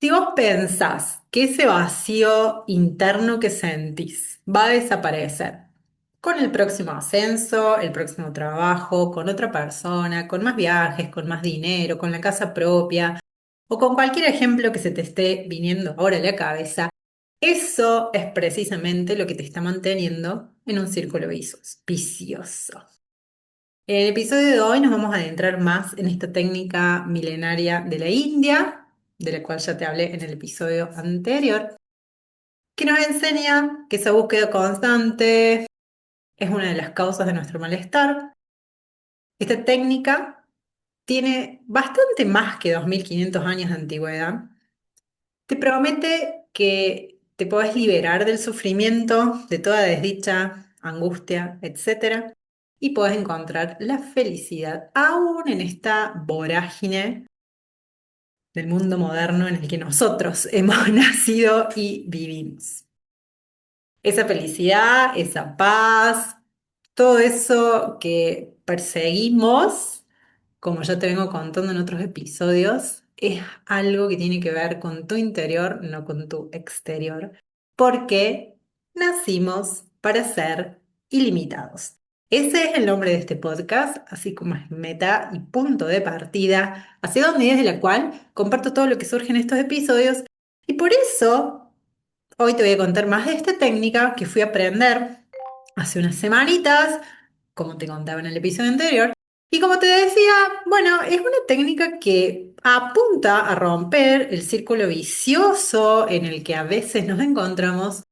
Si vos pensás que ese vacío interno que sentís va a desaparecer con el próximo ascenso, el próximo trabajo, con otra persona, con más viajes, con más dinero, con la casa propia o con cualquier ejemplo que se te esté viniendo ahora a la cabeza, eso es precisamente lo que te está manteniendo en un círculo vicioso. En el episodio de hoy nos vamos a adentrar más en esta técnica milenaria de la India, de la cual ya te hablé en el episodio anterior, que nos enseña que esa búsqueda constante es una de las causas de nuestro malestar. Esta técnica tiene bastante más que 2500 años de antigüedad. Te promete que te podés liberar del sufrimiento, de toda desdicha, angustia, etcétera, y podés encontrar la felicidad aún en esta vorágine del mundo moderno en el que nosotros hemos nacido y vivimos. Esa felicidad, esa paz, todo eso que perseguimos, como ya te vengo contando en otros episodios, es algo que tiene que ver con tu interior, no con tu exterior, porque nacimos para ser ilimitados. Ese es el nombre de este podcast, así como es meta y punto de partida, hacia donde desde la cual comparto todo lo que surge en estos episodios. Y por eso hoy te voy a contar más de esta técnica que fui a aprender hace unas semanitas, como te contaba en el episodio anterior. Y como te decía, bueno, es una técnica que apunta a romper el círculo vicioso en el que a veces nos encontramos,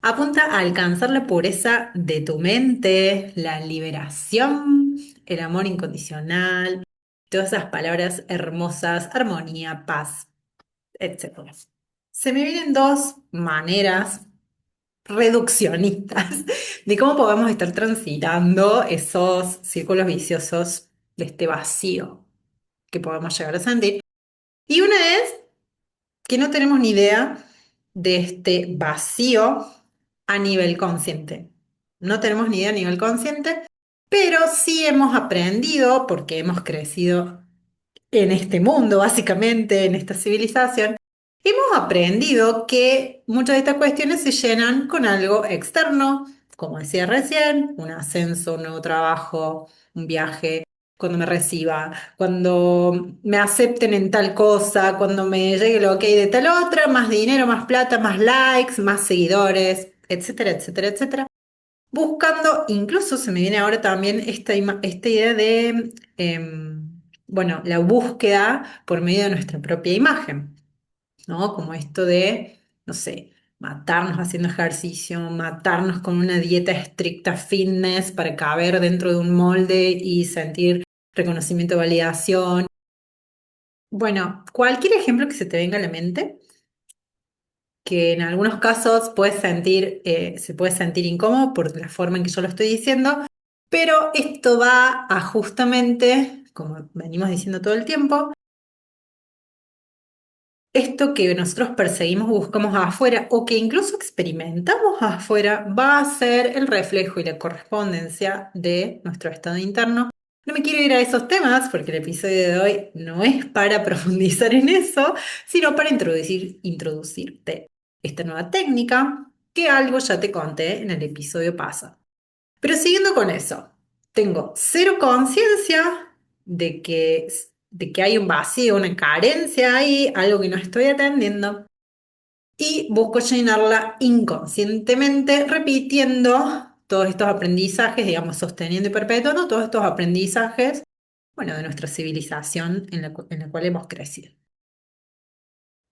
apunta a alcanzar la pureza de tu mente, la liberación, el amor incondicional, todas esas palabras hermosas, armonía, paz, etcétera. Se me vienen dos maneras reduccionistas de cómo podemos estar transitando esos círculos viciosos de este vacío que podemos llegar a sentir. Y una es que no tenemos ni idea de este vacío a nivel consciente. No tenemos ni idea a nivel consciente, pero sí hemos aprendido, porque hemos crecido en este mundo, básicamente, en esta civilización, hemos aprendido que muchas de estas cuestiones se llenan con algo externo, como decía recién, un ascenso, un nuevo trabajo, un viaje, cuando me reciba, cuando me acepten en tal cosa, cuando me llegue el ok de tal otra, más dinero, más plata, más likes, más seguidores, etcétera, etcétera, etcétera. Buscando, incluso se me viene ahora también esta idea de, bueno, la búsqueda por medio de nuestra propia imagen, ¿no? Como esto de, no sé, matarnos haciendo ejercicio, matarnos con una dieta estricta fitness para caber dentro de un molde y sentir reconocimiento, validación. Bueno, cualquier ejemplo que se te venga a la mente, que en algunos casos se puede sentir incómodo por la forma en que yo lo estoy diciendo, pero esto va a justamente, como venimos diciendo todo el tiempo, esto que nosotros perseguimos, buscamos afuera o que incluso experimentamos afuera, va a ser el reflejo y la correspondencia de nuestro estado interno. No me quiero ir a esos temas porque el episodio de hoy no es para profundizar en eso, sino para introducirte esta nueva técnica que algo ya te conté en el episodio pasado. Pero siguiendo con eso, tengo cero conciencia de que hay un vacío, una carencia ahí, algo que no estoy atendiendo, y busco llenarla inconscientemente, repitiendo todos estos aprendizajes, digamos, sosteniendo y perpetuando todos estos aprendizajes, bueno, de nuestra civilización en la cual hemos crecido.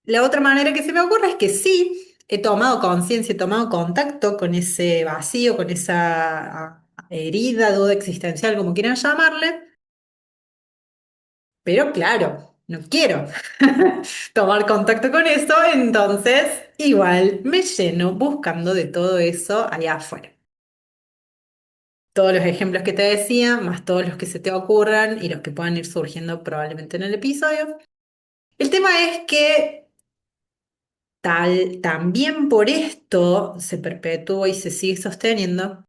La otra manera que se me ocurre es que sí, he tomado conciencia, he tomado contacto con ese vacío, con esa herida, duda existencial, como quieran llamarle, pero claro, no quiero tomar contacto con eso, entonces igual me lleno buscando de todo eso allá afuera. Todos los ejemplos que te decía, más todos los que se te ocurran y los que puedan ir surgiendo probablemente en el episodio. El tema es que también por esto se perpetúa y se sigue sosteniendo.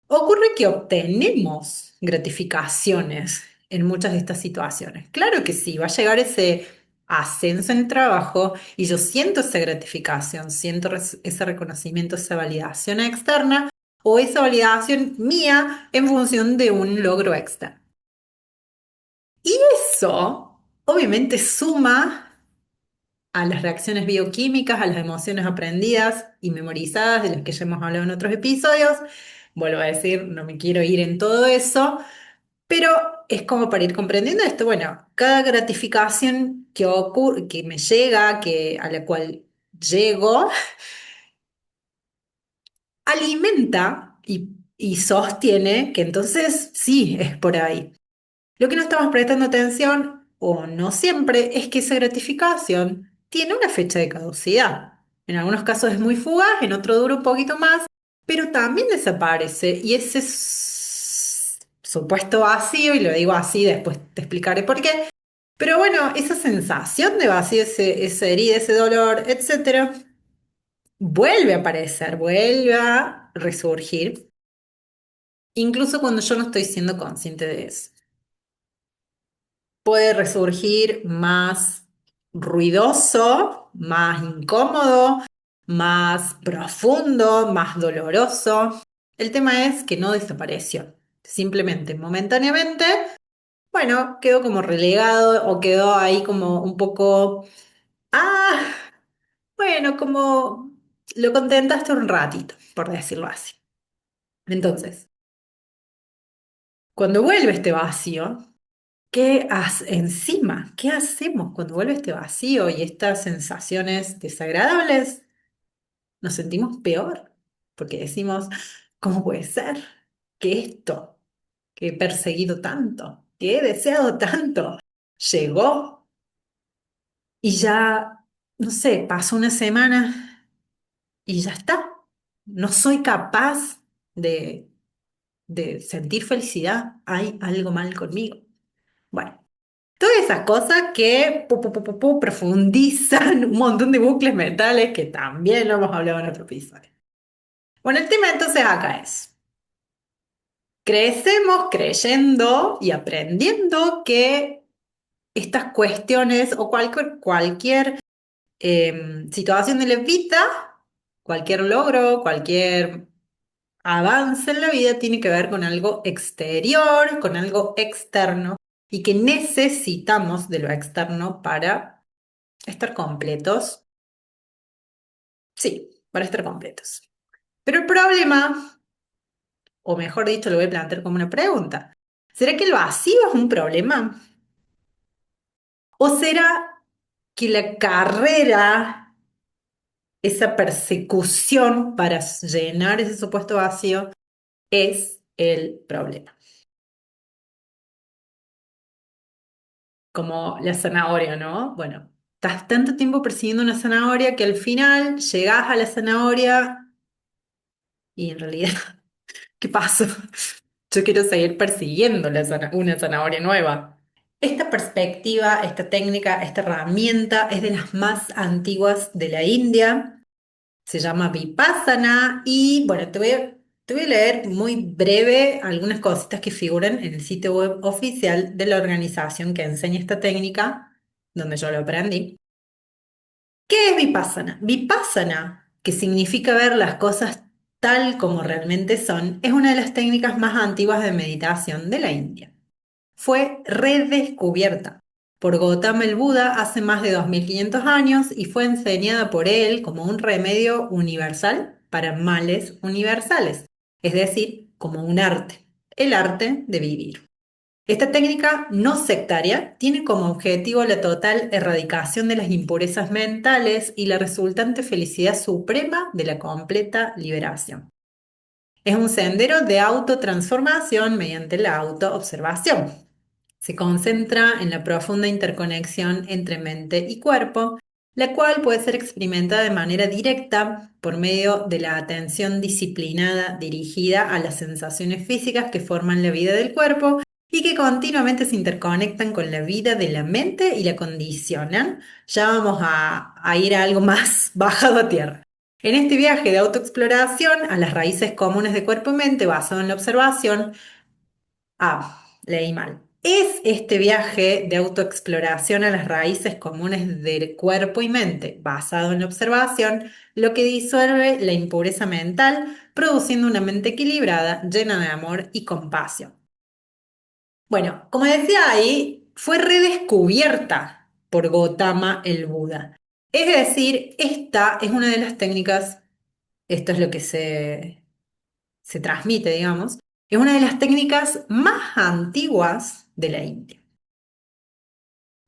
Ocurre que obtenemos gratificaciones en muchas de estas situaciones. Claro que sí, va a llegar ese ascenso en el trabajo y yo siento esa gratificación, siento ese reconocimiento, esa validación externa o esa validación mía en función de un logro externo. Y eso obviamente suma a las reacciones bioquímicas, a las emociones aprendidas y memorizadas de las que ya hemos hablado en otros episodios. Vuelvo a decir, no me quiero ir en todo eso, pero es como para ir comprendiendo esto. Bueno, cada gratificación que ocurre, que me llega, a la cual llego, alimenta y sostiene que entonces sí, es por ahí. Lo que no estamos prestando atención, o no siempre, es que esa gratificación tiene una fecha de caducidad. En algunos casos es muy fugaz, en otros dura un poquito más, pero también desaparece. Y ese supuesto vacío, y lo digo así, después te explicaré por qué, pero bueno, esa sensación de vacío, esa herida, ese dolor, etcétera, vuelve a aparecer, vuelve a resurgir, incluso cuando yo no estoy siendo consciente de eso. Puede resurgir más ruidoso, más incómodo, más profundo, más doloroso. El tema es que no desapareció. Simplemente, momentáneamente, bueno, quedó como relegado o quedó ahí como un poco, ah, bueno, como lo contentaste un ratito, por decirlo así. Entonces, cuando vuelve este vacío, encima? ¿Qué hacemos cuando vuelve este vacío y estas sensaciones desagradables? Nos sentimos peor, porque decimos, ¿cómo puede ser que esto que he perseguido tanto, que he deseado tanto, llegó y ya, no sé, pasó una semana y ya está? No soy capaz de, de sentir felicidad. Hay algo mal conmigo. Bueno. Todas esas cosas que profundizan un montón de bucles mentales que también lo hemos hablado en otro episodio. Bueno, el tema entonces acá es, crecemos creyendo y aprendiendo que estas cuestiones o cualquier situación de la vida, cualquier logro, cualquier avance en la vida tiene que ver con algo exterior, con algo externo y que necesitamos de lo externo para estar completos. Sí, para estar completos. Pero el problema, o mejor dicho, lo voy a plantear como una pregunta. ¿Será que el vacío es un problema? ¿O será que la carrera, esa persecución para llenar ese supuesto vacío, es el problema? Como la zanahoria, ¿no? Bueno, estás tanto tiempo persiguiendo una zanahoria que al final llegás a la zanahoria y en realidad, ¿qué pasó? Yo quiero seguir persiguiendo una zanahoria nueva. Esta perspectiva, esta técnica, esta herramienta es de las más antiguas de la India. Se llama Vipassana y bueno, te voy a leer muy breve algunas cositas que figuran en el sitio web oficial de la organización que enseña esta técnica, donde yo lo aprendí. ¿Qué es Vipassana? Vipassana, que significa ver las cosas tal como realmente son, es una de las técnicas más antiguas de meditación de la India. Fue redescubierta por Gautama el Buda hace más de 2500 años y fue enseñada por él como un remedio universal para males universales, es decir, como un arte, el arte de vivir. Esta técnica no sectaria tiene como objetivo la total erradicación de las impurezas mentales y la resultante felicidad suprema de la completa liberación. Es un sendero de autotransformación mediante la autoobservación. Se concentra en la profunda interconexión entre mente y cuerpo, la cual puede ser experimentada de manera directa por medio de la atención disciplinada dirigida a las sensaciones físicas que forman la vida del cuerpo y que continuamente se interconectan con la vida de la mente y la condicionan. Ya vamos a ir a algo más bajado a tierra. En este viaje de autoexploración a las raíces comunes de cuerpo y mente basado en la observación, leí mal. Es este viaje de autoexploración a las raíces comunes del cuerpo y mente, basado en la observación, lo que disuelve la impureza mental, produciendo una mente equilibrada, llena de amor y compasión. Bueno, como decía ahí, fue redescubierta por Gautama el Buda. Es decir, esta es una de las técnicas, esto es lo que se transmite, digamos, es una de las técnicas más antiguas de la India.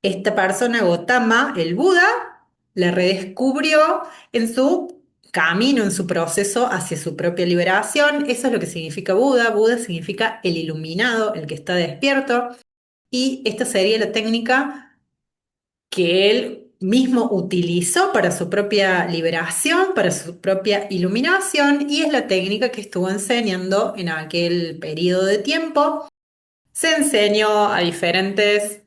Esta persona, Gautama, el Buda, la redescubrió en su camino, en su proceso hacia su propia liberación. Eso es lo que significa Buda. Buda significa el iluminado, el que está despierto. Y esta sería la técnica que él mismo utilizó para su propia liberación, para su propia iluminación, y es la técnica que estuvo enseñando en aquel periodo de tiempo. Se enseñó a diferentes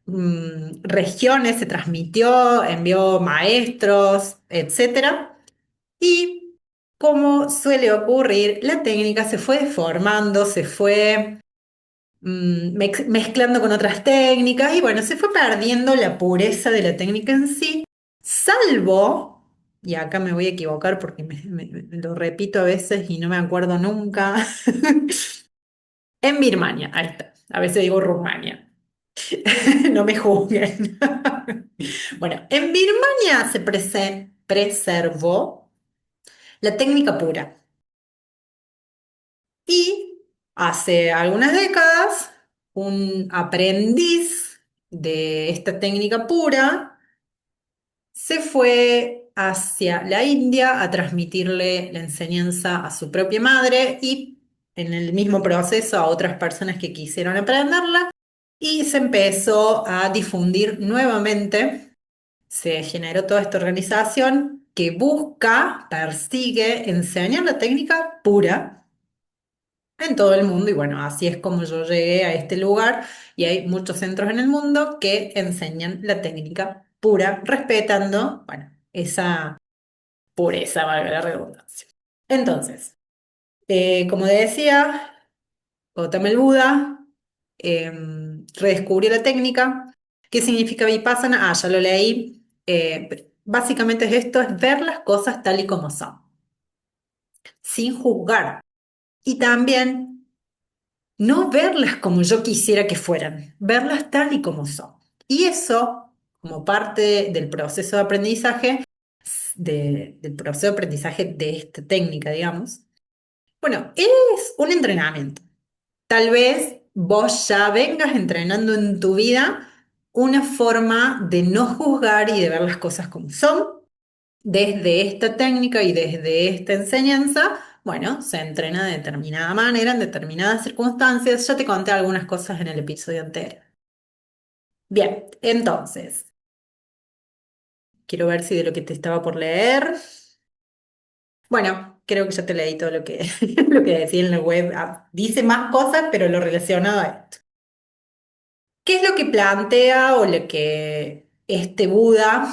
regiones, se transmitió, envió maestros, etcétera. Y como suele ocurrir, la técnica se fue deformando, se fue mezclando con otras técnicas y bueno, se fue perdiendo la pureza de la técnica en sí, salvo, y acá me voy a equivocar porque me lo repito a veces y no me acuerdo nunca, en Birmania, ahí está, a veces digo Rumania. No me juzguen. Bueno, en Birmania se preservó la técnica pura y hace algunas décadas un aprendiz de esta técnica pura se fue hacia la India a transmitirle la enseñanza a su propia madre y en el mismo proceso a otras personas que quisieron aprenderla y se empezó a difundir nuevamente. Se generó toda esta organización que busca, persigue enseñar la técnica pura en todo el mundo. Y bueno, así es como yo llegué a este lugar y hay muchos centros en el mundo que enseñan la técnica pura, respetando, bueno, esa pureza, valga la redundancia. Entonces, como decía, Gautama el Buda redescubrió la técnica. ¿Qué significa Vipassana? Ah, ya lo leí. Básicamente es esto, es ver las cosas tal y como son, sin juzgar. Y también no verlas como yo quisiera que fueran, verlas tal y como son. Y eso, como parte del proceso de aprendizaje, del proceso de aprendizaje de esta técnica, digamos, bueno, es un entrenamiento. Tal vez vos ya vengas entrenando en tu vida una forma de no juzgar y de ver las cosas como son. Desde esta técnica y desde esta enseñanza, bueno, se entrena de determinada manera, en determinadas circunstancias. Ya te conté algunas cosas en el episodio anterior. Bien, entonces, quiero ver si de lo que te estaba por leer. Bueno, creo que ya te leí todo lo que, lo que decía en la web. Ah, dice más cosas, pero lo relacionado a esto. ¿Qué es lo que plantea o lo que este Buda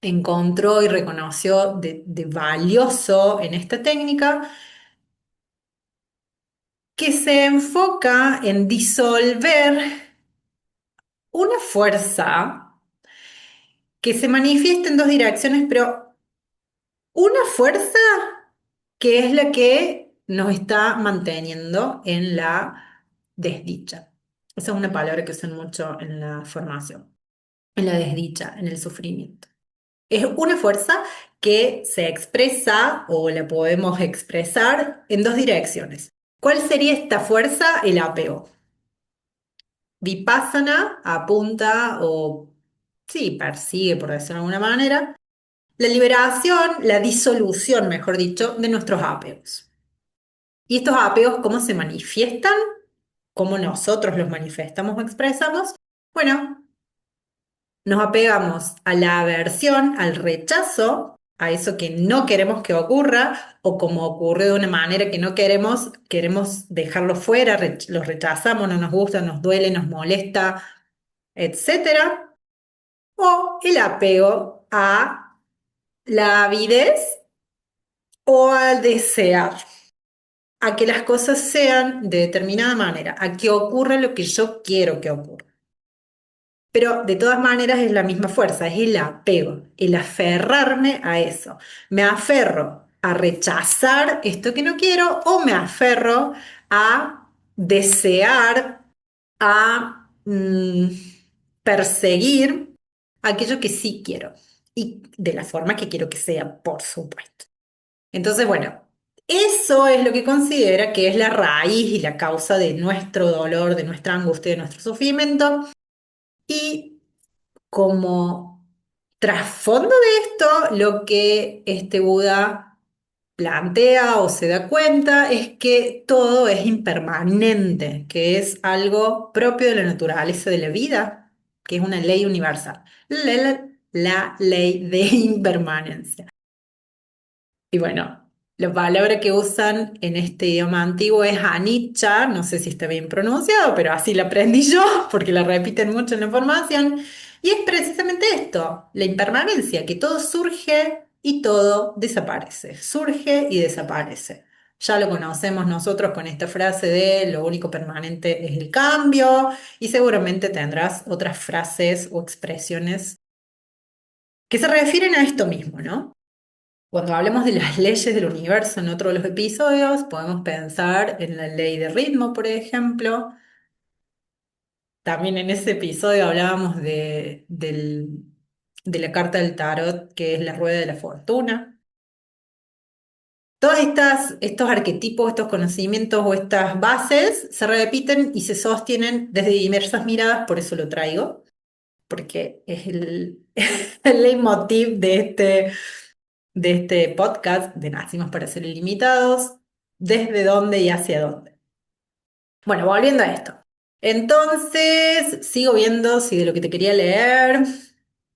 encontró y reconoció de valioso en esta técnica? Que se enfoca en disolver una fuerza que se manifiesta en dos direcciones, pero una fuerza que es la que nos está manteniendo en la desdicha. Esa es una palabra que usan mucho en la formación, en la desdicha, en el sufrimiento. Es una fuerza que se expresa o la podemos expresar en dos direcciones. ¿Cuál sería esta fuerza? El apego. Vipassana apunta o, sí, persigue, por decirlo de alguna manera, la liberación, la disolución, mejor dicho, de nuestros apegos. ¿Y estos apegos cómo se manifiestan? ¿Cómo nosotros los manifestamos o expresamos? Bueno, nos apegamos a la aversión, al rechazo, a eso que no queremos que ocurra, o como ocurre de una manera que no queremos, queremos dejarlo fuera, lo rechazamos, no nos gusta, nos duele, nos molesta, etcétera, o el apego a la avidez o al desear. a que las cosas sean de determinada manera, a que ocurra lo que yo quiero que ocurra. Pero de todas maneras es la misma fuerza, es el apego, el aferrarme a eso. Me aferro a rechazar esto que no quiero o me aferro a desear, a perseguir aquello que sí quiero y de la forma que quiero que sea, por supuesto. Entonces, bueno, eso es lo que considera que es la raíz y la causa de nuestro dolor, de nuestra angustia, de nuestro sufrimiento. Y como trasfondo de esto, lo que este Buda plantea o se da cuenta es que todo es impermanente, que es algo propio de la naturaleza de la vida, que es una ley universal, la ley de impermanencia. Y bueno, la palabra que usan en este idioma antiguo es anicca, no sé si está bien pronunciado, pero así la aprendí yo, porque la repiten mucho en la formación, y es precisamente esto, la impermanencia, que todo surge y todo desaparece, surge y desaparece. Ya lo conocemos nosotros con esta frase de lo único permanente es el cambio, y seguramente tendrás otras frases o expresiones que se refieren a esto mismo, ¿no? Cuando hablemos de las leyes del universo en otro de los episodios, podemos pensar en la ley de ritmo, por ejemplo. También en ese episodio hablábamos de la carta del tarot, que es la rueda de la fortuna. Todas estos arquetipos, estos conocimientos o estas bases se repiten y se sostienen desde diversas miradas, por eso lo traigo, porque es el leitmotiv de este podcast de Nacimos para ser ilimitados, desde dónde y hacia dónde. Bueno, volviendo a esto. Entonces, sigo viendo si de lo que te quería leer,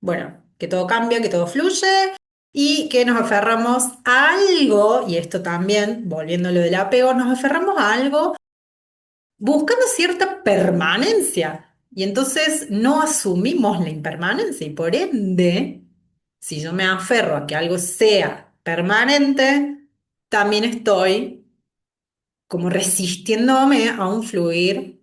bueno, que todo cambia, que todo fluye y que nos aferramos a algo, y esto también, volviendo a lo del apego, nos aferramos a algo buscando cierta permanencia. Y entonces no asumimos la impermanencia y por ende, si yo me aferro a que algo sea permanente, también estoy como resistiéndome a un fluir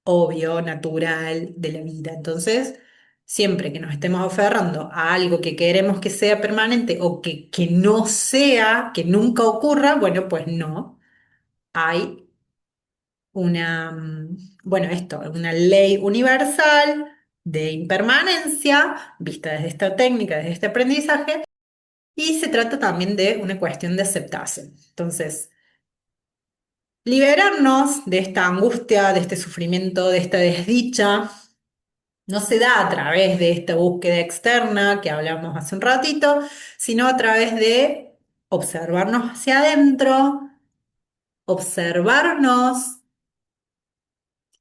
obvio, natural de la vida. Entonces, siempre que nos estemos aferrando a algo que queremos que sea permanente o que no sea, que nunca ocurra, bueno, pues no. Hay bueno, esto, una ley universal de impermanencia, vista desde esta técnica, desde este aprendizaje, y se trata también de una cuestión de aceptación. Entonces, liberarnos de esta angustia, de este sufrimiento, de esta desdicha, no se da a través de esta búsqueda externa que hablamos hace un ratito, sino a través de observarnos hacia adentro, observarnos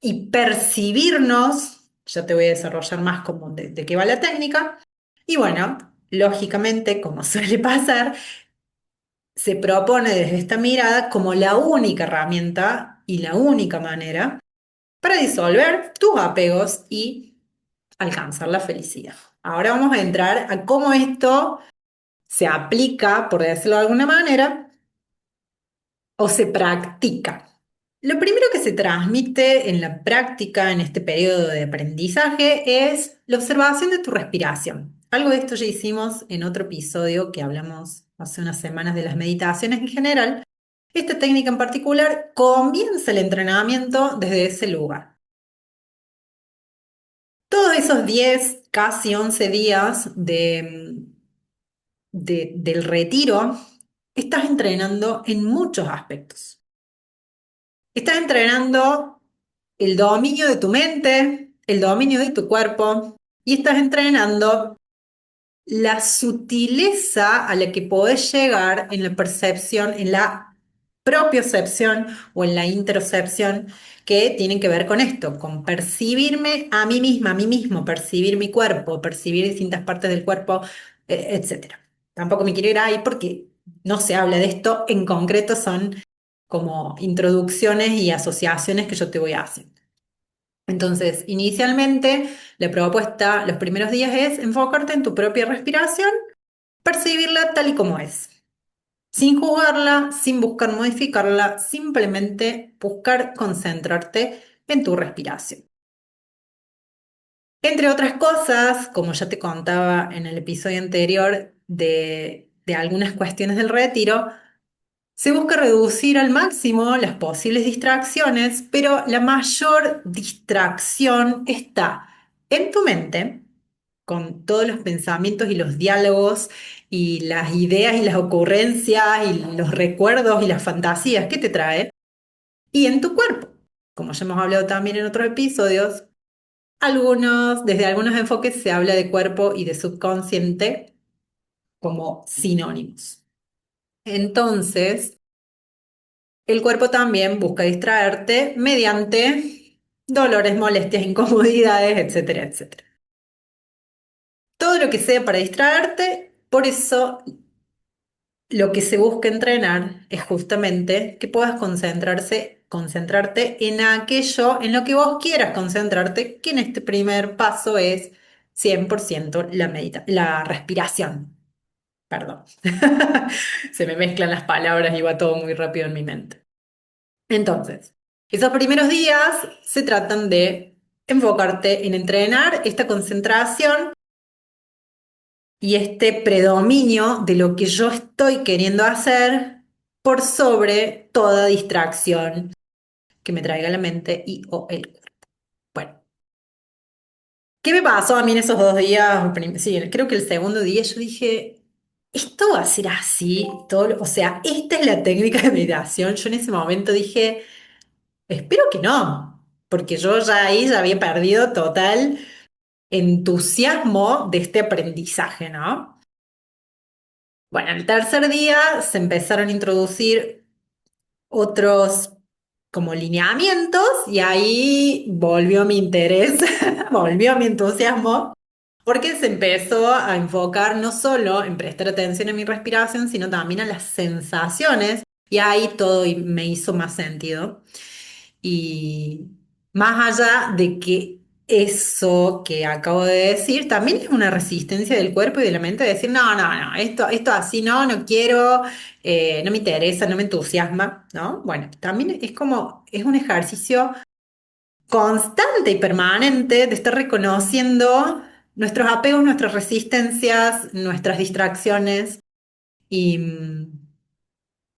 y percibirnos, ya te voy a desarrollar más como de qué va la técnica, y bueno, lógicamente, como suele pasar, se propone desde esta mirada como la única herramienta y la única manera para disolver tus apegos y alcanzar la felicidad. Ahora vamos a entrar a cómo esto se aplica, por decirlo de alguna manera, o se practica. Lo primero que se transmite en la práctica, en este periodo de aprendizaje, es la observación de tu respiración. Algo de esto ya hicimos en otro episodio que hablamos hace unas semanas de las meditaciones en general. Esta técnica en particular comienza el entrenamiento desde ese lugar. Todos esos 10, casi 11 días del retiro, estás entrenando en muchos aspectos. Estás entrenando el dominio de tu mente, el dominio de tu cuerpo y estás entrenando la sutileza a la que podés llegar en la percepción, en la propiocepción o en la interocepción que tienen que ver con esto, con percibirme a mí misma, a mí mismo, percibir mi cuerpo, percibir distintas partes del cuerpo, etcétera. Tampoco me quiero ir ahí porque no se habla de esto en concreto, son como introducciones y asociaciones que yo te voy a hacer. Entonces, inicialmente, la propuesta los primeros días es enfocarte en tu propia respiración, percibirla tal y como es, sin juzgarla, sin buscar modificarla, simplemente buscar concentrarte en tu respiración. Entre otras cosas, como ya te contaba en el episodio anterior de algunas cuestiones del retiro, se busca reducir al máximo las posibles distracciones, pero la mayor distracción está en tu mente, con todos los pensamientos y los diálogos y las ideas y las ocurrencias y los recuerdos y las fantasías que te trae, y en tu cuerpo. Como ya hemos hablado también en otros episodios, desde algunos enfoques se habla de cuerpo y de subconsciente como sinónimos. Entonces, el cuerpo también busca distraerte mediante dolores, molestias, incomodidades, etcétera, etcétera. Todo lo que sea para distraerte, por eso lo que se busca entrenar es justamente que puedas concentrarte en aquello en lo que vos quieras concentrarte, que en este primer paso es 100% la respiración. Perdón. Se me mezclan las palabras y va todo muy rápido en mi mente. Entonces, esos primeros días se tratan de enfocarte en entrenar esta concentración y este predominio de lo que yo estoy queriendo hacer por sobre toda distracción que me traiga la mente y o el cuerpo. Bueno, ¿qué me pasó a mí en esos 2 días? Sí, creo que el segundo día yo dije, esto va a ser así, o sea, esta es la técnica de meditación. Yo en ese momento dije, espero que no, porque yo ya ahí ya había perdido total entusiasmo de este aprendizaje, ¿no? Bueno, el tercer día se empezaron a introducir otros como lineamientos y ahí volvió mi interés, volvió mi entusiasmo, porque se empezó a enfocar no solo en prestar atención a mi respiración, sino también a las sensaciones y ahí todo me hizo más sentido. Y más allá de que eso que acabo de decir también es una resistencia del cuerpo y de la mente de decir, no, no, no, esto así no, no quiero, no me interesa, no me entusiasma, ¿no? Bueno, también es como, es un ejercicio constante y permanente de estar reconociendo nuestros apegos, nuestras resistencias, nuestras distracciones y,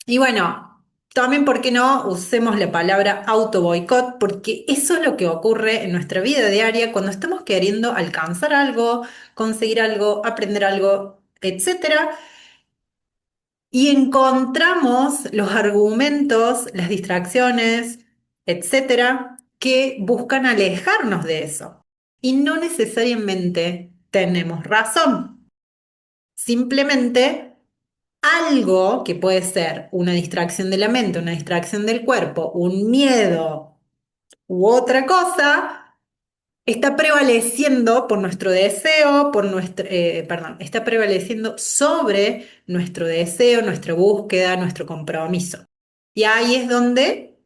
y bueno, también, ¿por qué no usemos la palabra auto boicot? Porque eso es lo que ocurre en nuestra vida diaria cuando estamos queriendo alcanzar algo, conseguir algo, aprender algo, etcétera, y encontramos los argumentos, las distracciones, etcétera, que buscan alejarnos de eso. Y no necesariamente tenemos razón. Simplemente algo que puede ser una distracción de la mente, una distracción del cuerpo, un miedo u otra cosa, está prevaleciendo por nuestro deseo, perdón, está prevaleciendo sobre nuestro deseo, nuestra búsqueda, nuestro compromiso. Y ahí es donde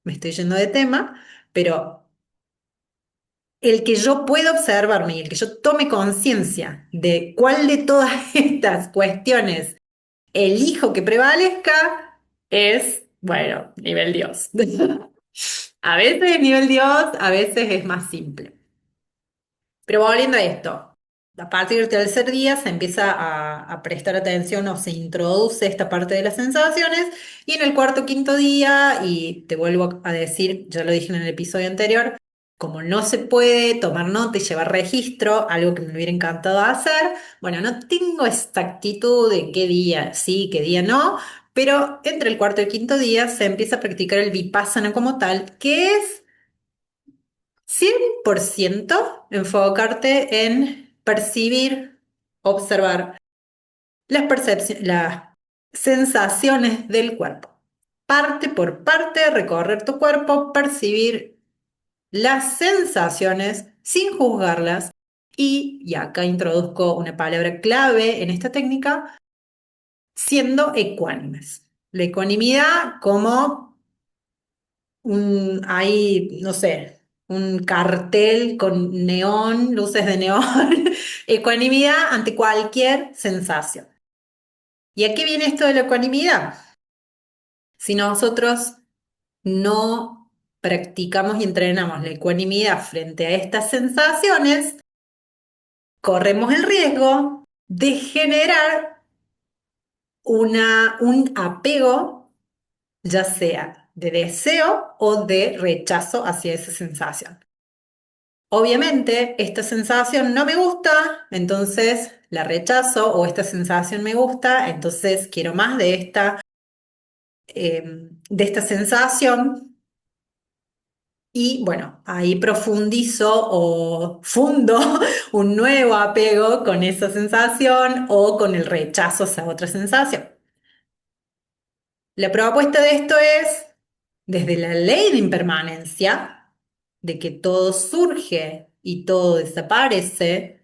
me estoy yendo de tema, pero el que yo pueda observarme y el que yo tome conciencia de cuál de todas estas cuestiones elijo que prevalezca es, bueno, nivel Dios. A veces es nivel Dios, a veces es más simple. Pero volviendo a esto, a partir del tercer día se empieza a prestar atención o se introduce esta parte de las sensaciones y en el cuarto o quinto día, y te vuelvo a decir, ya lo dije en el episodio anterior, como no se puede tomar nota y llevar registro, algo que me hubiera encantado hacer, bueno, no tengo exactitud de qué día sí, qué día no, pero entre el cuarto y el quinto día se empieza a practicar el vipassana como tal, que es 100% enfocarte en percibir, observar las sensaciones del cuerpo. Parte por parte, recorrer tu cuerpo, percibir las sensaciones sin juzgarlas. Y acá introduzco una palabra clave en esta técnica, siendo ecuánimes. La ecuanimidad como no sé, un cartel con neón, luces de neón, ecuanimidad ante cualquier sensación. ¿Y a qué viene esto de la ecuanimidad? Si nosotros no practicamos y entrenamos la ecuanimidad frente a estas sensaciones, corremos el riesgo de generar un apego, ya sea de deseo o de rechazo hacia esa sensación. Obviamente, esta sensación no me gusta, entonces la rechazo, o esta sensación me gusta, entonces quiero más de esta sensación. Y bueno, ahí profundizo o fundo un nuevo apego con esa sensación o con el rechazo hacia otra sensación. La propuesta de esto es, desde la ley de impermanencia, de que todo surge y todo desaparece,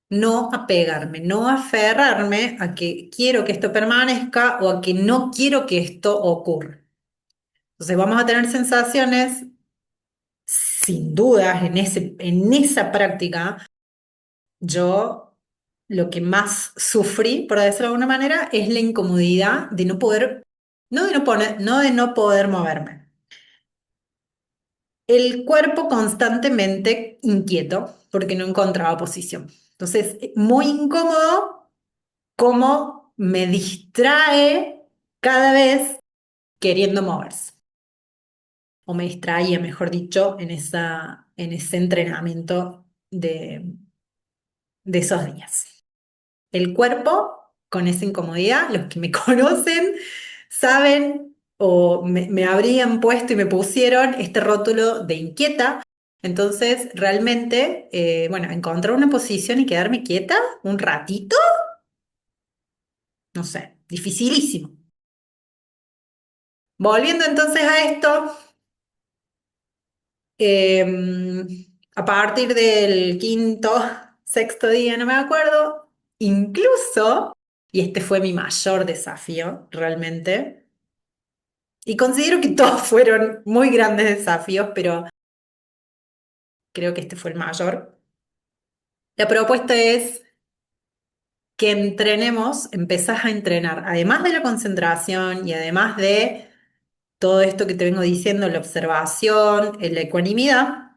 no apegarme, no aferrarme a que quiero que esto permanezca o a que no quiero que esto ocurra. Entonces vamos a tener sensaciones, sin dudas, en esa práctica. Yo lo que más sufrí, por decirlo de alguna manera, es la incomodidad de no poder, no de no poder moverme. El cuerpo constantemente inquieto porque no encontraba posición. Entonces, muy incómodo cómo me distrae cada vez queriendo moverse. O me distraía, mejor dicho, en ese entrenamiento de esos días. El cuerpo, con esa incomodidad, los que me conocen saben o me habrían puesto y me pusieron este rótulo de inquieta. Entonces, realmente, bueno, encontrar una posición y quedarme quieta un ratito, no sé, dificilísimo. Volviendo entonces a esto, a partir del quinto, sexto día, no me acuerdo, incluso, y este fue mi mayor desafío realmente, y considero que todos fueron muy grandes desafíos, pero creo que este fue el mayor. La propuesta es que entrenemos, empezás a entrenar, además de la concentración y además de todo esto que te vengo diciendo, la observación, la ecuanimidad,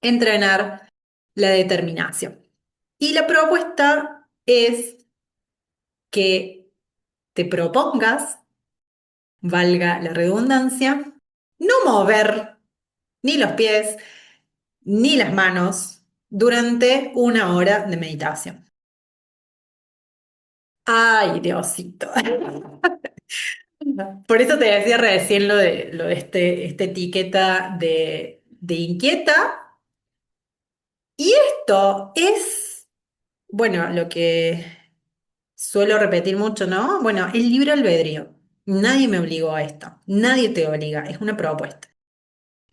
entrenar la determinación. Y la propuesta es que te propongas, valga la redundancia, no mover ni los pies ni las manos durante una hora de meditación. Ay, Diosito. Por eso te decía recién lo de esta etiqueta de inquieta. Y esto es, bueno, lo que suelo repetir mucho, ¿no? Bueno, el libre albedrío. Nadie me obligó a esto. Nadie te obliga. Es una propuesta.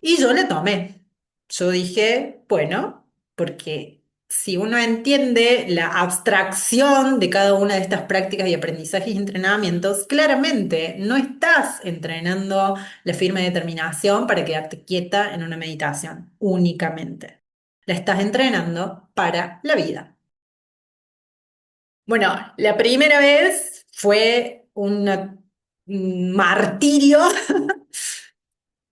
Y yo la tomé. Yo dije, bueno, porque si uno entiende la abstracción de cada una de estas prácticas y aprendizajes y entrenamientos, claramente no estás entrenando la firme determinación para quedarte quieta en una meditación únicamente. La estás entrenando para la vida. Bueno, la primera vez fue un martirio.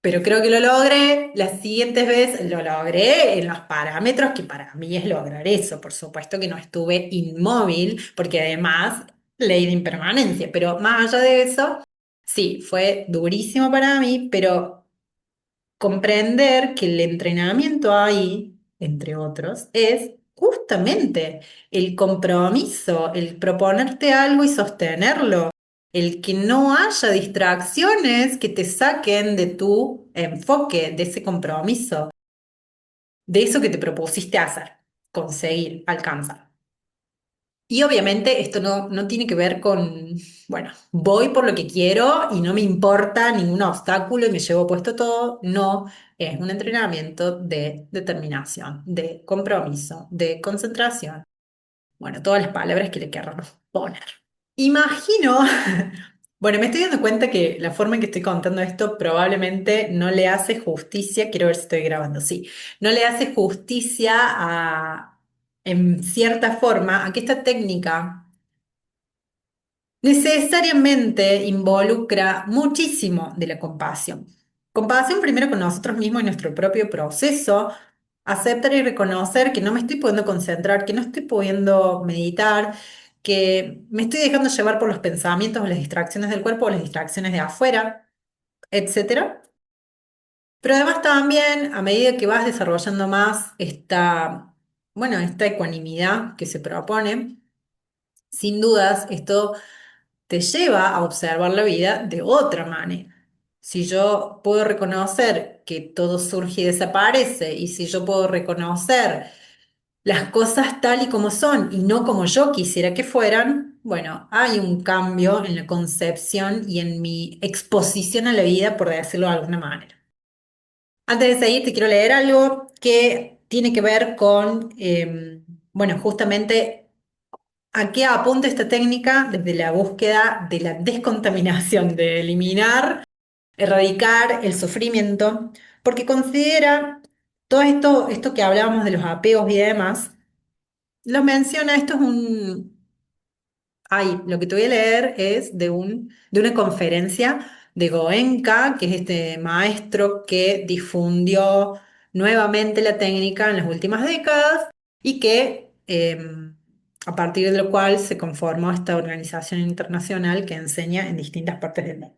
Pero creo que lo logré. Las siguientes veces lo logré en los parámetros que para mí es lograr eso. Por supuesto que no estuve inmóvil, porque además ley de impermanencia. Pero más allá de eso, sí, fue durísimo para mí, pero comprender que el entrenamiento ahí, entre otros, es justamente el compromiso, el proponerte algo y sostenerlo, el que no haya distracciones que te saquen de tu enfoque, de ese compromiso, de eso que te propusiste hacer, conseguir, alcanzar. Y obviamente esto no tiene que ver con, bueno, voy por lo que quiero y no me importa ningún obstáculo y me llevo puesto todo. No, es un entrenamiento de determinación, de compromiso, de concentración. Bueno, todas las palabras que le queramos poner. Imagino, bueno, me estoy dando cuenta que la forma en que estoy contando esto probablemente no le hace justicia, quiero ver si estoy grabando, sí, no le hace justicia en cierta forma, a que esta técnica necesariamente involucra muchísimo de la compasión. Compasión primero con nosotros mismos y nuestro propio proceso, aceptar y reconocer que no me estoy pudiendo concentrar, que no estoy pudiendo meditar, que me estoy dejando llevar por los pensamientos o las distracciones del cuerpo o las distracciones de afuera, etcétera. Pero además también, a medida que vas desarrollando más esta ecuanimidad que se propone, sin dudas, esto te lleva a observar la vida de otra manera. Si yo puedo reconocer que todo surge y desaparece, y si yo puedo reconocer las cosas tal y como son y no como yo quisiera que fueran, bueno, hay un cambio en la concepción y en mi exposición a la vida, por decirlo de alguna manera. Antes de seguir, te quiero leer algo que tiene que ver con, justamente ¿a qué apunta esta técnica? Desde la búsqueda de la descontaminación, de eliminar, erradicar el sufrimiento, porque considera todo esto que hablábamos de los apegos y demás, lo menciona, esto es lo que te voy a leer es de una conferencia de Goenka, que es este maestro que difundió nuevamente la técnica en las últimas décadas y que a partir de lo cual se conformó esta organización internacional que enseña en distintas partes del mundo.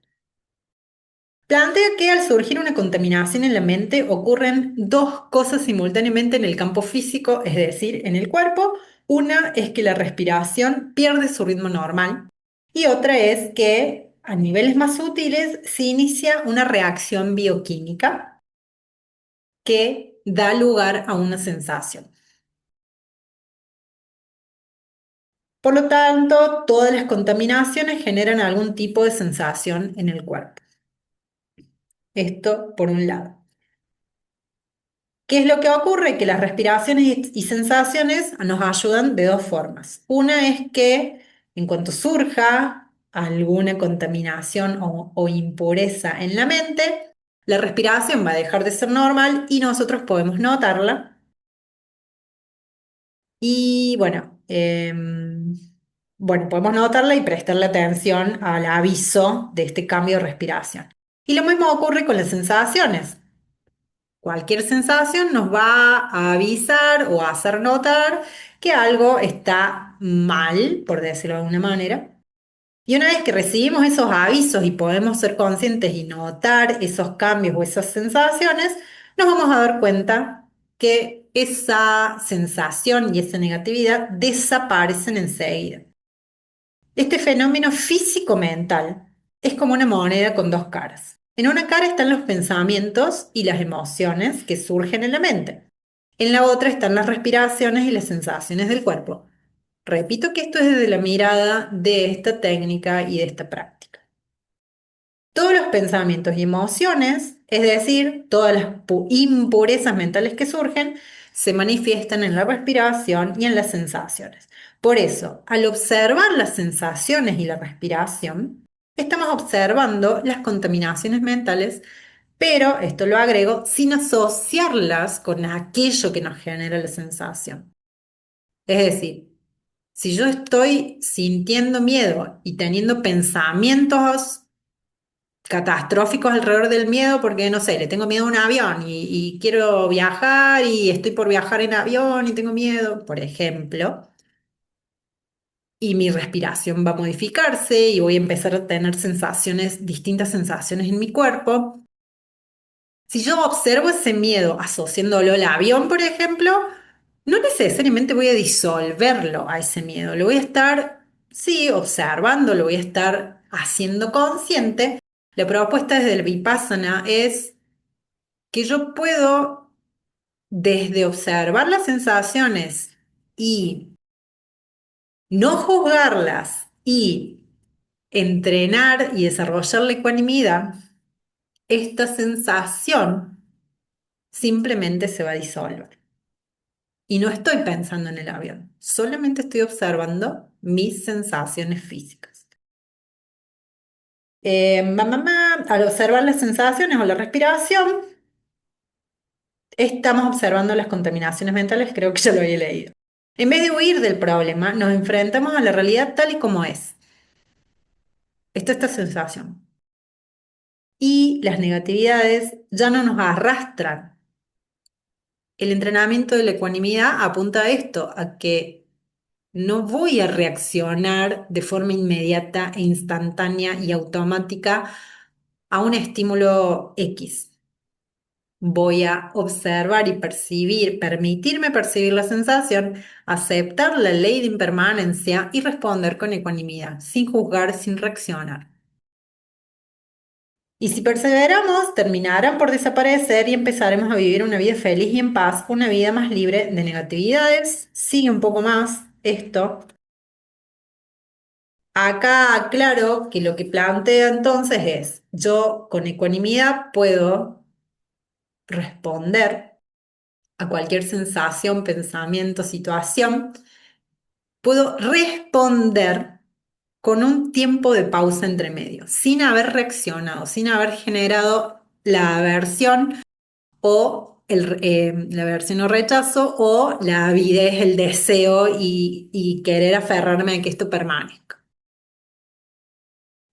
Plantea que al surgir una contaminación en la mente ocurren dos cosas simultáneamente en el campo físico, es decir, en el cuerpo. Una es que la respiración pierde su ritmo normal y otra es que a niveles más sutiles se inicia una reacción bioquímica que da lugar a una sensación. Por lo tanto, todas las contaminaciones generan algún tipo de sensación en el cuerpo. Esto por un lado. ¿Qué es lo que ocurre? Que las respiraciones y sensaciones nos ayudan de dos formas. Una es que en cuanto surja alguna contaminación o impureza en la mente, la respiración va a dejar de ser normal y nosotros podemos notarla. Y podemos notarla y prestarle atención al aviso de este cambio de respiración. Y lo mismo ocurre con las sensaciones. Cualquier sensación nos va a avisar o a hacer notar que algo está mal, por decirlo de alguna manera. Y una vez que recibimos esos avisos y podemos ser conscientes y notar esos cambios o esas sensaciones, nos vamos a dar cuenta que esa sensación y esa negatividad desaparecen enseguida. Este fenómeno físico-mental es como una moneda con dos caras. En una cara están los pensamientos y las emociones que surgen en la mente. En la otra están las respiraciones y las sensaciones del cuerpo. Repito que esto es desde la mirada de esta técnica y de esta práctica. Todos los pensamientos y emociones, es decir, todas las impurezas mentales que surgen, se manifiestan en la respiración y en las sensaciones. Por eso, al observar las sensaciones y la respiración, estamos observando las contaminaciones mentales, pero esto lo agrego sin asociarlas con aquello que nos genera la sensación. Es decir, si yo estoy sintiendo miedo y teniendo pensamientos catastróficos alrededor del miedo porque, no sé, le tengo miedo a un avión y quiero viajar y estoy por viajar en avión y tengo miedo, por ejemplo, y mi respiración va a modificarse y voy a empezar a tener sensaciones, distintas sensaciones en mi cuerpo. Si yo observo ese miedo asociándolo al avión, por ejemplo, no necesariamente voy a disolverlo a ese miedo, lo voy a estar, sí, observando, lo voy a estar haciendo consciente. La propuesta desde el Vipassana es que yo puedo, desde observar las sensaciones y no juzgarlas y entrenar y desarrollar la ecuanimidad, esta sensación simplemente se va a disolver. Y no estoy pensando en el avión, solamente estoy observando mis sensaciones físicas. Al observar las sensaciones o la respiración, estamos observando las contaminaciones mentales, creo que ya lo había leído. En vez de huir del problema, nos enfrentamos a la realidad tal y como es. Está esta sensación. Y las negatividades ya no nos arrastran. El entrenamiento de la ecuanimidad apunta a esto, a que no voy a reaccionar de forma inmediata e instantánea y automática a un estímulo X. Voy a observar y percibir, permitirme percibir la sensación, aceptar la ley de impermanencia y responder con ecuanimidad, sin juzgar, sin reaccionar. Y si perseveramos, terminarán por desaparecer y empezaremos a vivir una vida feliz y en paz, una vida más libre de negatividades. Sigue un poco más esto. Acá aclaro que lo que plantea entonces es, yo con ecuanimidad puedo responder a cualquier sensación, pensamiento, situación, puedo responder con un tiempo de pausa entre medio, sin haber reaccionado, sin haber generado la aversión o la aversión o rechazo o la avidez, el deseo y querer aferrarme a que esto permanezca.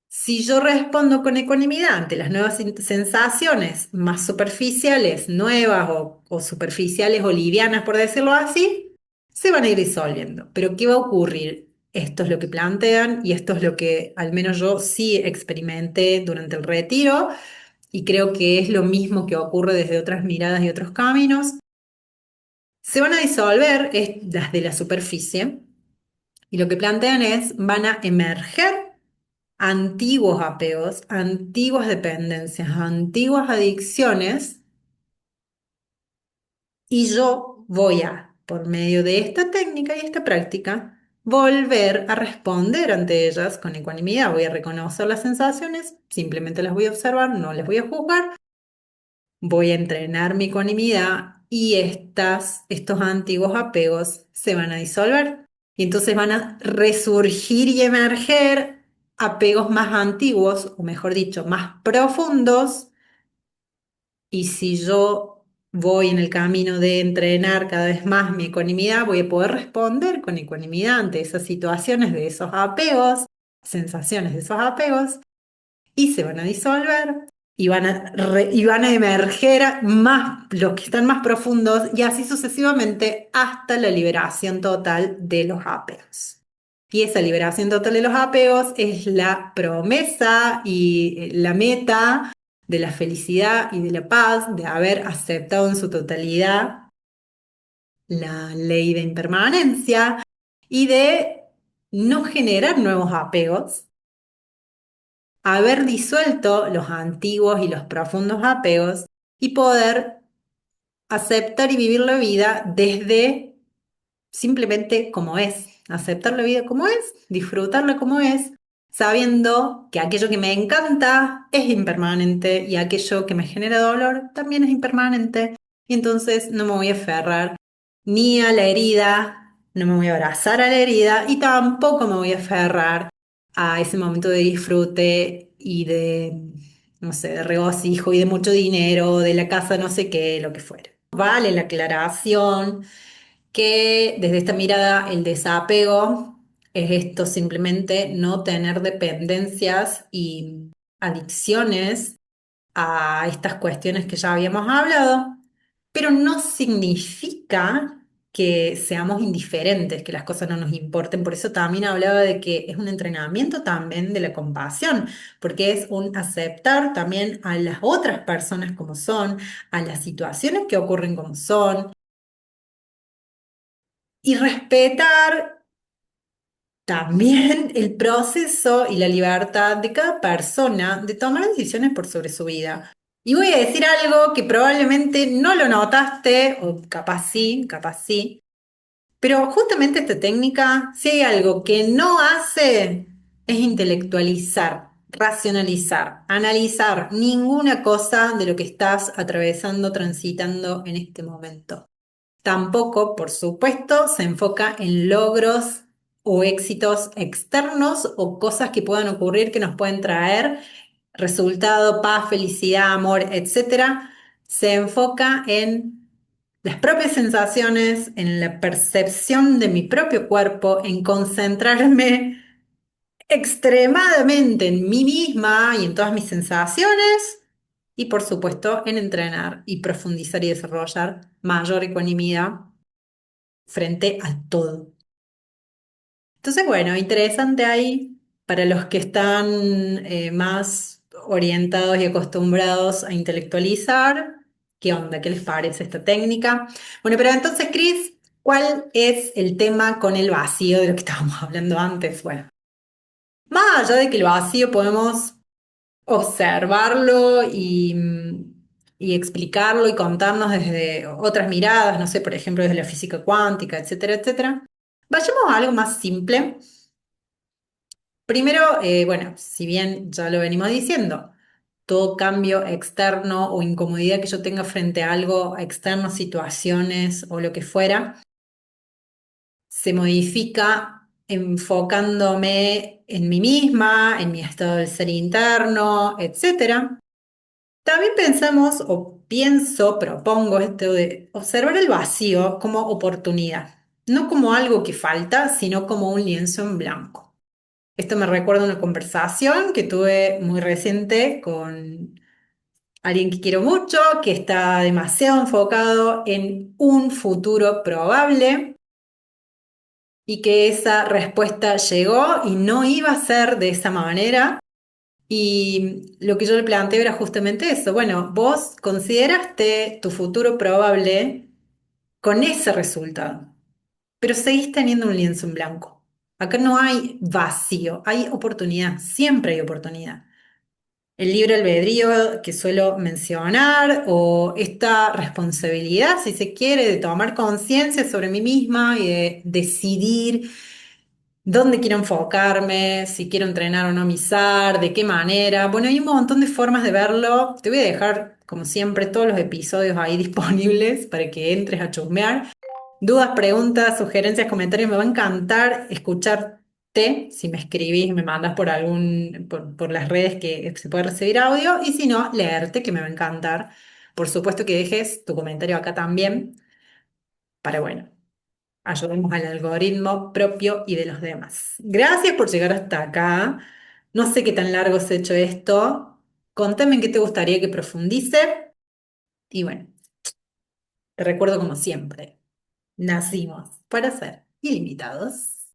Si yo respondo con ecuanimidad ante las nuevas sensaciones más superficiales, nuevas o superficiales o livianas, por decirlo así, se van a ir disolviendo. Pero ¿qué va a ocurrir? Esto es lo que plantean y esto es lo que al menos yo sí experimenté durante el retiro y creo que es lo mismo que ocurre desde otras miradas y otros caminos. Se van a disolver las de la superficie y lo que plantean es, van a emerger antiguos apegos, antiguas dependencias, antiguas adicciones, y yo voy a, por medio de esta técnica y esta práctica, volver a responder ante ellas con ecuanimidad. Voy a reconocer las sensaciones, simplemente las voy a observar, no les voy a juzgar, voy a entrenar mi ecuanimidad y estos antiguos apegos se van a disolver. Y entonces van a resurgir y emerger apegos más antiguos, o mejor dicho, más profundos. Y si yo voy en el camino de entrenar cada vez más mi ecuanimidad, voy a poder responder con ecuanimidad ante esas situaciones de esos apegos, sensaciones de esos apegos, y se van a disolver y van a emerger más los que están más profundos y así sucesivamente hasta la liberación total de los apegos. Y esa liberación total de los apegos es la promesa y la meta de la felicidad y de la paz, de haber aceptado en su totalidad la ley de impermanencia y de no generar nuevos apegos, haber disuelto los antiguos y los profundos apegos y poder aceptar y vivir la vida desde simplemente como es, aceptar la vida como es, disfrutarla como es, sabiendo que aquello que me encanta es impermanente y aquello que me genera dolor también es impermanente y entonces no me voy a aferrar ni a la herida, no me voy a abrazar a la herida y tampoco me voy a aferrar a ese momento de disfrute y de, no sé, de regocijo y de mucho dinero, de la casa, no sé qué, lo que fuera. Vale la aclaración que desde esta mirada el desapego es esto simplemente no tener dependencias y adicciones a estas cuestiones que ya habíamos hablado, pero no significa que seamos indiferentes, que las cosas no nos importen. Por eso también hablaba de que es un entrenamiento también de la compasión, porque es un aceptar también a las otras personas como son, a las situaciones que ocurren como son, y respetar también el proceso y la libertad de cada persona de tomar decisiones por sobre su vida. Y voy a decir algo que probablemente no lo notaste, o capaz sí, pero justamente esta técnica, si hay algo que no hace, es intelectualizar, racionalizar, analizar ninguna cosa de lo que estás atravesando, transitando en este momento. Tampoco, por supuesto, se enfoca en logros o éxitos externos o cosas que puedan ocurrir que nos pueden traer resultado, paz, felicidad, amor, etcétera. Se enfoca en las propias sensaciones, en la percepción de mi propio cuerpo, en concentrarme extremadamente en mí misma y en todas mis sensaciones y por supuesto en entrenar y profundizar y desarrollar mayor ecuanimidad frente a todo. Entonces, bueno, interesante ahí para los que están más orientados y acostumbrados a intelectualizar. ¿Qué onda? ¿Qué les parece esta técnica? Bueno, pero entonces, Cris, ¿cuál es el tema con el vacío de lo que estábamos hablando antes? Bueno, más allá de que el vacío podemos observarlo y explicarlo y contarnos desde otras miradas, no sé, por ejemplo, desde la física cuántica, etcétera, etcétera. Vayamos a algo más simple. Primero, bueno, si bien ya lo venimos diciendo, todo cambio externo o incomodidad que yo tenga frente a algo externo, situaciones o lo que fuera, se modifica enfocándome en mí misma, en mi estado del ser interno, etcétera. También pensamos o pienso, propongo esto de observar el vacío como oportunidad, no como algo que falta, sino como un lienzo en blanco. Esto me recuerda una conversación que tuve muy reciente con alguien que quiero mucho, que está demasiado enfocado en un futuro probable y que esa respuesta llegó y no iba a ser de esa manera. Y lo que yo le planteo era justamente eso. Bueno, vos consideraste tu futuro probable con ese resultado, pero seguís teniendo un lienzo en blanco. Acá no hay vacío, hay oportunidad, siempre hay oportunidad. El libre albedrío que suelo mencionar o esta responsabilidad, si se quiere, de tomar conciencia sobre mí misma y de decidir dónde quiero enfocarme, si quiero entrenar o no mi SAR, de qué manera. Bueno, hay un montón de formas de verlo. Te voy a dejar, como siempre, todos los episodios ahí disponibles para que entres a chusmear. Dudas, preguntas, sugerencias, comentarios, me va a encantar escucharte. Si me escribís, me mandas por las redes que se puede recibir audio, y si no, leerte, que me va a encantar. Por supuesto que dejes tu comentario acá también, para bueno, ayudemos al algoritmo propio y de los demás. Gracias por llegar hasta acá. No sé qué tan largo se ha hecho esto. Contame en qué te gustaría que profundice. Y bueno, te recuerdo como siempre, nacimos para ser ilimitados.